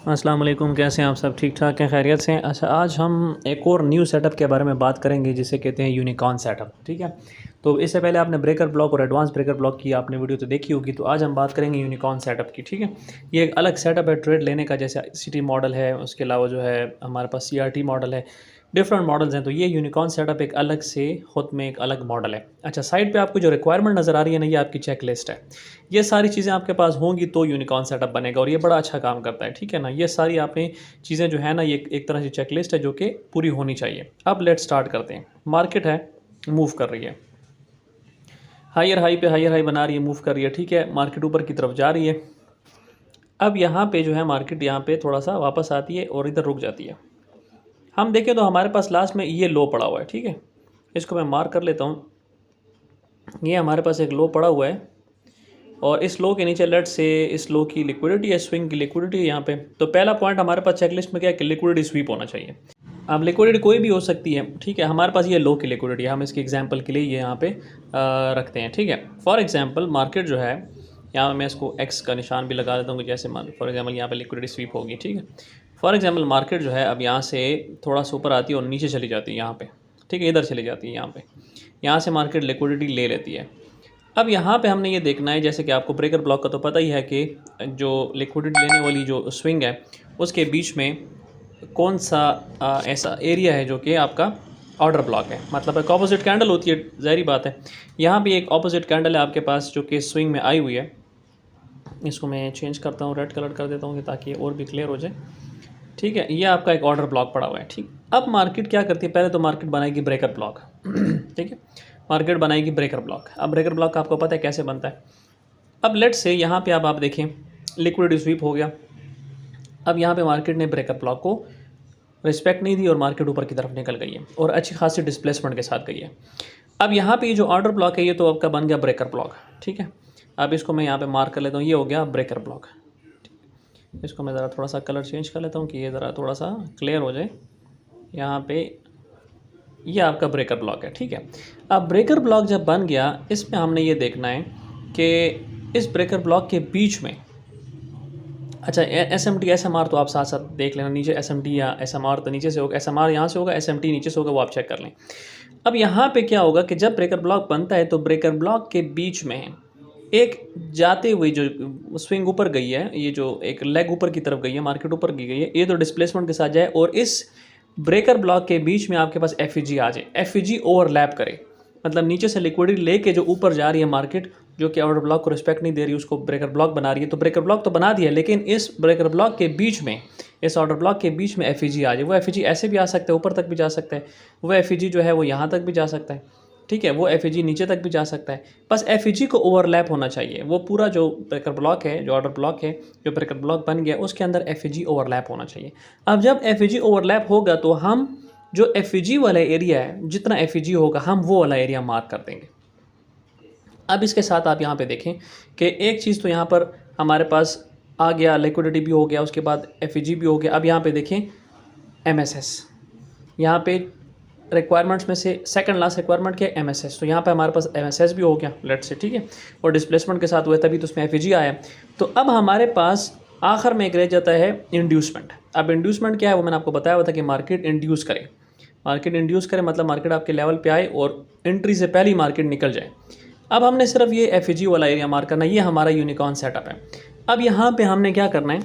अस्सलाम वालेकुम, कैसे हैं आप सब? ठीक ठाक हैं, खैरियत से हैं? अच्छा, आज हम एक और न्यू सेटअप के बारे में बात करेंगे जिसे कहते हैं यूनिकॉर्न सेटअप। ठीक है, तो इससे पहले आपने ब्रेकर ब्लॉक और एडवांस ब्रेकर ब्लॉक की आपने वीडियो तो देखी होगी, तो आज हम बात करेंगे यूनिकॉर्न सेटअप की। ठीक है, ये एक अलग सेटअप है ट्रेड लेने का, जैसे सिटी मॉडल है, उसके अलावा जो है हमारे पास CRT मॉडल है, डिफरेंट मॉडल्स हैं। तो ये यूनिकॉर्न सेटअप एक अलग से खुद में एक अलग मॉडल है। अच्छा, साइड पे आपको जो रिक्वायरमेंट नज़र आ रही है ना, ये आपकी चेक लिस्ट है। ये सारी चीज़ें आपके पास होंगी तो यूनिकॉर्न सेटअप बनेगा, और ये बड़ा अच्छा काम करता है। ठीक है ना, ये सारी आपने चीज़ें जो है ना, ये एक तरह से चेक लिस्ट है जो कि पूरी होनी चाहिए। अब लेट स्टार्ट करते हैं। मार्केट है, मूव कर रही है, हायर हाई पे हायर हाई बना रही है, मूव कर रही है। ठीक है, मार्केट ऊपर की तरफ जा रही है। अब यहाँ पे जो है मार्केट यहाँ पे थोड़ा सा वापस आती है और इधर रुक जाती है। हम देखें तो हमारे पास लास्ट में ये लो पड़ा हुआ है। ठीक है, इसको मैं मार्क कर लेता हूँ। ये हमारे पास एक लो पड़ा हुआ है, और इस लो के नीचे लेट से इस लो की लिक्विडिटी है, स्विंग की लिक्विडिटी है यहाँ पे। तो पहला पॉइंट हमारे पास चेकलिस्ट में क्या है कि लिक्विडिटी स्वीप होना चाहिए। अब लिक्विडिटी कोई भी हो सकती है। ठीक है, हमारे पास ये लो की लिक्विडिटी है, हम इसके एग्जांपल के लिए ये यहाँ पे रखते हैं। ठीक है, फॉर एग्जांपल मार्केट जो है, यहाँ मैं इसको एक्स का निशान भी लगा देता हूँ कि जैसे फॉर एग्जांपल यहाँ पे लिक्विडिटी स्वीप होगी। ठीक है, फॉर एग्जांपल मार्केट जो है अब यहाँ से थोड़ा सा ऊपर आती है और नीचे चली जाती है यहाँ पे। ठीक है, इधर चली जाती है यहाँ पे, यहाँ से मार्केट लिक्विडिटी ले लेती है। अब यहाँ पे हमने ये देखना है, जैसे कि आपको ब्रेकर ब्लॉक का तो पता ही है कि जो लिक्विडिटी लेने वाली जो स्विंग है उसके बीच में कौन सा ऐसा एरिया है जो कि आपका ऑर्डर ब्लॉक है। मतलब एक ऑपोजिट कैंडल होती है, ज़ाहिर बात है। यहाँ भी एक ऑपोजिट कैंडल है आपके पास जो कि स्विंग में आई हुई है। इसको मैं चेंज करता हूँ, रेड कलर कर देता हूँ ताकि और भी क्लियर हो जाए। ठीक है, ये आपका एक ऑर्डर ब्लॉक पड़ा हुआ है। ठीक, अब मार्केट क्या करती है, पहले तो मार्केट बनाएगी ब्रेकर ब्लॉक। ठीक है, मार्केट बनाएगी ब्रेकर ब्लॉक। अब ब्रेकर ब्लॉक आपको पता है कैसे बनता है। अब लेट से यहाँ पे अब आप देखें लिक्विडिटी स्वीप हो गया। अब यहाँ पे मार्केट ने ब्रेकर ब्लॉक को रिस्पेक्ट नहीं दी और मार्केट ऊपर की तरफ निकल गई है और अच्छी खासी डिस्प्लेसमेंट के साथ गई है। अब यहाँ पे ये जो ऑर्डर ब्लॉक है ये तो आपका बन गया ब्रेकर ब्लॉक। ठीक है, अब इसको मैं यहाँ पे मार्क कर लेता हूँ, ये हो गया ब्रेकर ब्लॉक। इसको मैं ज़रा थोड़ा सा कलर चेंज कर लेता हूँ कि ये ज़रा थोड़ा सा क्लियर हो जाए। यहाँ पे ये आपका ब्रेकर ब्लॉक है। ठीक है, अब ब्रेकर ब्लॉक जब बन गया, इसमें हमने ये देखना है कि इस ब्रेकर ब्लॉक के बीच में, अच्छा SMT SMR तो आप साथ साथ देख लेना, नीचे SMT या SMR तो नीचे से होगा, SMR यहाँ से होगा, SMT नीचे से होगा, वो आप चेक कर लें। अब यहाँ पे क्या होगा कि जब ब्रेकर ब्लॉक बनता है तो ब्रेकर ब्लॉक के बीच में एक जाते हुए जो स्विंग ऊपर गई है, ये जो एक लेग ऊपर की तरफ गई है, मार्केट ऊपर की गई है, ये तो डिस्प्लेसमेंट के साथ जाए और इस ब्रेकर ब्लॉक के बीच में आपके पास FEG आ जाए, FEG ओवरलैप करे। मतलब नीचे से लिक्विडिटी लेके जो ऊपर जा रही है मार्केट, जो कि ऑर्डर ब्लॉक को रिस्पेक्ट नहीं दे रही, उसको ब्रेकर ब्लॉक बना रही है। तो ब्रेकर ब्लॉक तो बना दिया, लेकिन इस ब्रेकर ब्लॉक के बीच में, इस ऑर्डर ब्लॉक के बीच में FEG आ जाए। वो FEG ऐसे भी आ सकता है, ऊपर तक भी जा सकता है। वो FEG जो है वो यहाँ तक भी जा सकता है। ठीक है, वो FEG नीचे तक भी जा सकता है। बस FEG को ओवरलैप होना चाहिए। वो पूरा जो ब्रेकर ब्लॉक है, जो ऑर्डर ब्लॉक है, जो ब्रेकर ब्लॉक बन गया, उसके अंदर FEG ओवरलैप होना चाहिए। अब जब FEG ओवरलैप होगा तो हम जो FEG वाला एरिया है, जितना FEG होगा हम वो वाला एरिया मार्क कर देंगे। अब इसके साथ आप यहाँ पे देखें कि एक चीज़ तो यहाँ पर हमारे पास आ गया, लिक्विडिटी भी हो गया, उसके बाद FEG भी हो गया। अब यहाँ पे देखें MSS, यहाँ पे रिक्वायरमेंट्स में से सेकंड लास्ट रिक्वायरमेंट क्या है, MSS। तो यहाँ पे हमारे पास MSS भी हो गया लेट से। ठीक है, और डिस्प्लेसमेंट के साथ हुआ तभी तो उसमें FEG आया। तो अब हमारे पास आखिर में एक रह जाता है इंड्यूसमेंट। अब इंड्यूसमेंट क्या है वो मैंने आपको बताया हुआ था कि मार्केट इंड्यूस करे। मार्केट इंड्यूस करे मतलब मार्केट आपके लेवल पे आए और एंट्री से पहले ही मार्केट निकल जाए। अब हमने सिर्फ ये FEG वाला एरिया मार्क करना है, ये हमारा यूनिकॉर्न सेटअप है। अब यहाँ पे हमने क्या करना है,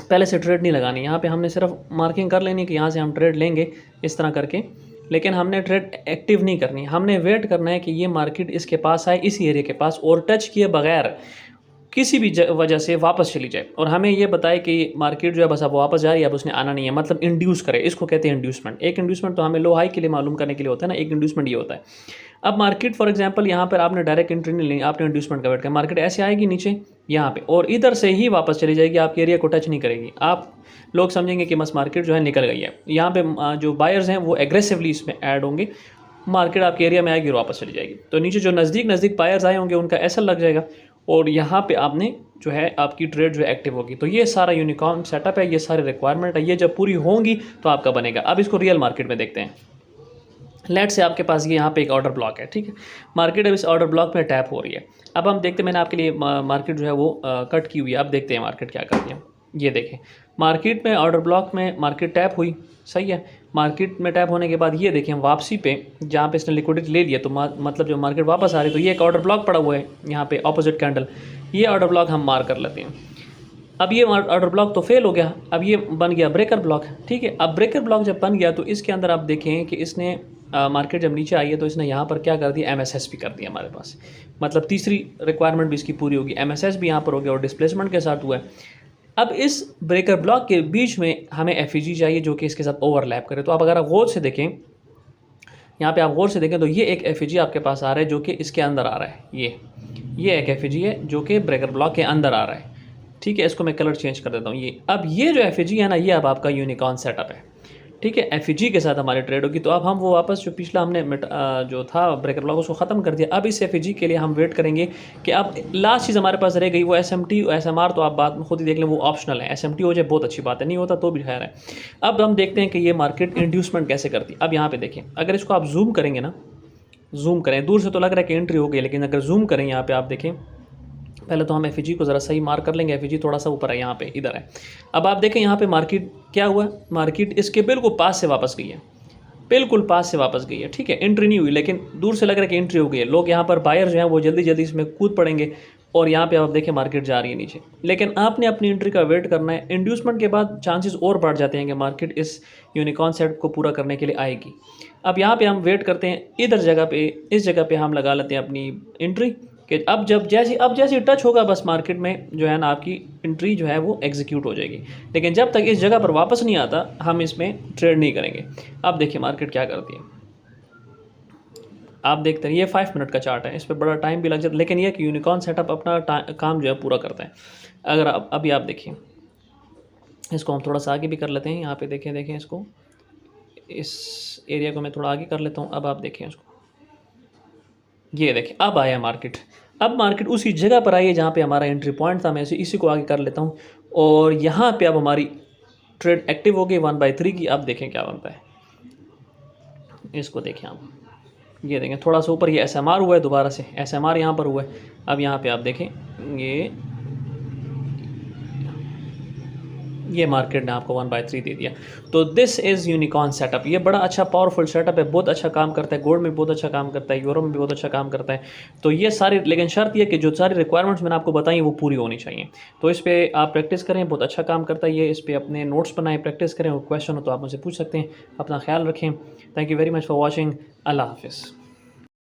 पहले से ट्रेड नहीं लगानी, यहाँ पे हमने सिर्फ मार्किंग कर लेनी कि यहाँ से हम ट्रेड लेंगे इस तरह करके, लेकिन हमने ट्रेड एक्टिव नहीं करनी। हमने वेट करना है कि ये मार्केट इसके पास आए, इस एरिया के पास, और टच किए बगैर किसी भी वजह से वापस चली जाए और हमें ये बताए कि मार्केट जो है बस अब वापस जा रही है, अब उसने आना नहीं है। मतलब इंड्यूस करे, इसको कहते हैं इंड्यूसमेंट। एक इंड्यूसमेंट तो हमें लो हाई के लिए मालूम करने के लिए होता है ना, एक इंड्यूसमेंट ये होता है। अब मार्केट फॉर एग्जांपल यहाँ पर आपने डायरेक्ट एंट्री नहीं ली, आपने इंड्यूसमेंट का वेट किया, मार्केट ऐसे आएगी नीचे यहाँ पे और इधर से ही वापस चली जाएगी, आपके एरिया को टच नहीं करेगी। आप लोग समझेंगे कि बस मार्केट जो है निकल गई है। यहाँ पे जो बायर्स हैं वो एग्रेसिवली इसमें ऐड होंगे, मार्केट आपके एरिया में आएगी और वापस चली जाएगी। तो नीचे जो नज़दीक बायर्स आए होंगे उनका ऐसा लग जाएगा और यहाँ पे आपने जो है आपकी ट्रेड जो है एक्टिव होगी। तो ये सारा यूनिकॉर्न सेटअप है, ये सारी रिक्वायरमेंट है, ये जब पूरी होंगी तो आपका बनेगा। अब इसको रियल मार्केट में देखते हैं। लेट से आपके पास ये यहाँ पे एक ऑर्डर ब्लॉक है। ठीक है, मार्केट अब इस ऑर्डर ब्लॉक में टैप हो रही है। अब हम देखते हैं, मैंने आपके लिए मार्केट जो है वो कट की हुई है। अब देखते हैं मार्केट क्या कर रही है। ये देखें मार्केट में ऑर्डर ब्लॉक में मार्केट टैप हुई, सही है। मार्केट में टैप होने के बाद ये देखें वापसी पे जहाँ पे इसने लिक्विडिटी ले लिया तो मतलब जब मार्केट वापस आ रही तो ये एक ऑर्डर ब्लॉक पड़ा हुआ है यहाँ पे ऑपोजिट कैंडल, ये ऑर्डर ब्लॉक हम मार कर लेते हैं। अब ये ऑर्डर ब्लॉक तो फेल हो गया, अब ये बन गया ब्रेकर ब्लॉक, ठीक है। अब ब्रेकर ब्लॉक जब बन गया तो इसके अंदर आप देखें कि इसने मार्केट जब नीचे आई है तो इसने यहाँ पर क्या कर दिया, MSS भी कर दिया हमारे पास, मतलब तीसरी रिक्वायरमेंट भी इसकी पूरी होगी, MSS भी यहाँ पर हो गया और डिस्प्लेसमेंट के साथ हुआ है। अब इस ब्रेकर ब्लॉक के बीच में हमें FEG चाहिए जो कि इसके साथ ओवरलैप करे। तो आप अगर आप गौर से देखें, यहाँ पे आप गौर से देखें तो ये एक FEG आपके पास आ रहा है जो कि इसके अंदर आ रहा है, ये एक FEG है जो कि ब्रेकर ब्लॉक के अंदर आ रहा है, ठीक है। इसको मैं कलर चेंज कर देता हूँ। ये अब ये जो FEG है ना, ये अब आपका यूनिकॉर्न सेटअप है, ठीक है। FEG के साथ हमारी ट्रेड होगी। तो अब हम वो वापस जो पिछला हमने जो था ब्रेकर ब्लॉक उसको ख़त्म कर दिया। अब इस FEG के लिए हम वेट करेंगे कि अब लास्ट चीज़ हमारे पास रह गई वो SMT SMR, तो आप बात में खुद ही देख लें, वो ऑप्शनल है। SMT हो जाए बहुत अच्छी बात है, नहीं होता तो भी खैर है। अब हम देखते हैं कि ये मार्केट इंड्यूसमेंट कैसे करती है। अब यहाँ पर देखें, अगर इसको आप जूम करेंगे ना, जूम करें, दूर से तो लग रहा है कि एंट्री हो गई, लेकिन अगर जूम करें यहाँ पर आप देखें, पहले तो हम FEG को ज़रा सही मार्क कर लेंगे। FEG थोड़ा सा ऊपर है, यहाँ पे इधर है। अब आप देखें यहाँ पे मार्केट क्या हुआ, मार्केट इसके बिल्कुल पास से वापस गई है, बिल्कुल पास से वापस गई है, ठीक है। एंट्री नहीं हुई लेकिन दूर से लग रहा है कि एंट्री हो गई है। लोग यहाँ पर बायर जो हैं वो जल्दी जल्दी इसमें कूद पड़ेंगे और यहाँ पे आप देखें मार्केट जा रही है नीचे, लेकिन आपने अपनी एंट्री का वेट करना है। इंड्यूसमेंट के बाद चांसेस और बढ़ जाते हैं कि मार्केट इस यूनिकॉर्न सेट को पूरा करने के लिए आएगी। अब यहाँ पे हम वेट करते हैं, इधर जगह पे, इस जगह पे हम लगा लेते हैं अपनी एंट्री कि अब जैसे टच होगा बस मार्केट में जो है ना आपकी एंट्री जो है वो एग्जीक्यूट हो जाएगी। लेकिन जब तक इस जगह पर वापस नहीं आता हम इसमें ट्रेड नहीं करेंगे। अब देखिए मार्केट क्या करती है, आप देखते हैं ये 5 मिनट का चार्ट है, इस पर बड़ा टाइम भी लग जाता है, लेकिन ये कि यूनिकॉर्न सेटअप अपना काम जो है पूरा करता है। अगर अभी आप देखिए, इसको हम थोड़ा सा आगे भी कर लेते हैं। यहाँ पे देखें इसको, इस एरिया को मैं थोड़ा आगे कर लेता हूँ। अब आप देखें इसको, ये देखें अब आया मार्केट। अब मार्केट उसी जगह पर आई है जहाँ पे हमारा एंट्री पॉइंट था। मैं इसी को आगे कर लेता हूँ और यहाँ पे अब हमारी ट्रेड एक्टिव हो गई 1/3 की। अब देखें क्या बनता है, इसको देखें आप, ये देखें थोड़ा सा ऊपर ये SMR हुआ है, दोबारा से SMR यहाँ पर हुआ है। अब यहाँ पे आप देखें ये मार्केट ने आपको 1/3 दे दिया। तो दिस इज़ यूनिकॉर्न सेटअप। ये बड़ा अच्छा पावरफुल सेटअप है, बहुत अच्छा काम करता है, गोल्ड में बहुत अच्छा काम करता है, यूरो में भी बहुत अच्छा काम करता है। तो ये सारी, लेकिन शर्त ये कि जो सारी रिक्वायरमेंट्स मैंने आपको बताई वो पूरी होनी चाहिए। तो इस पर आप प्रैक्टिस करें, बहुत अच्छा काम करता है ये। इस पर अपने नोट्स बनाएं, प्रैक्टिस करें, और क्वेश्चन हो तो आप मुझसे पूछ सकते हैं। अपना ख्याल रखें। Thank you very much for watching. Allah हाफिज़।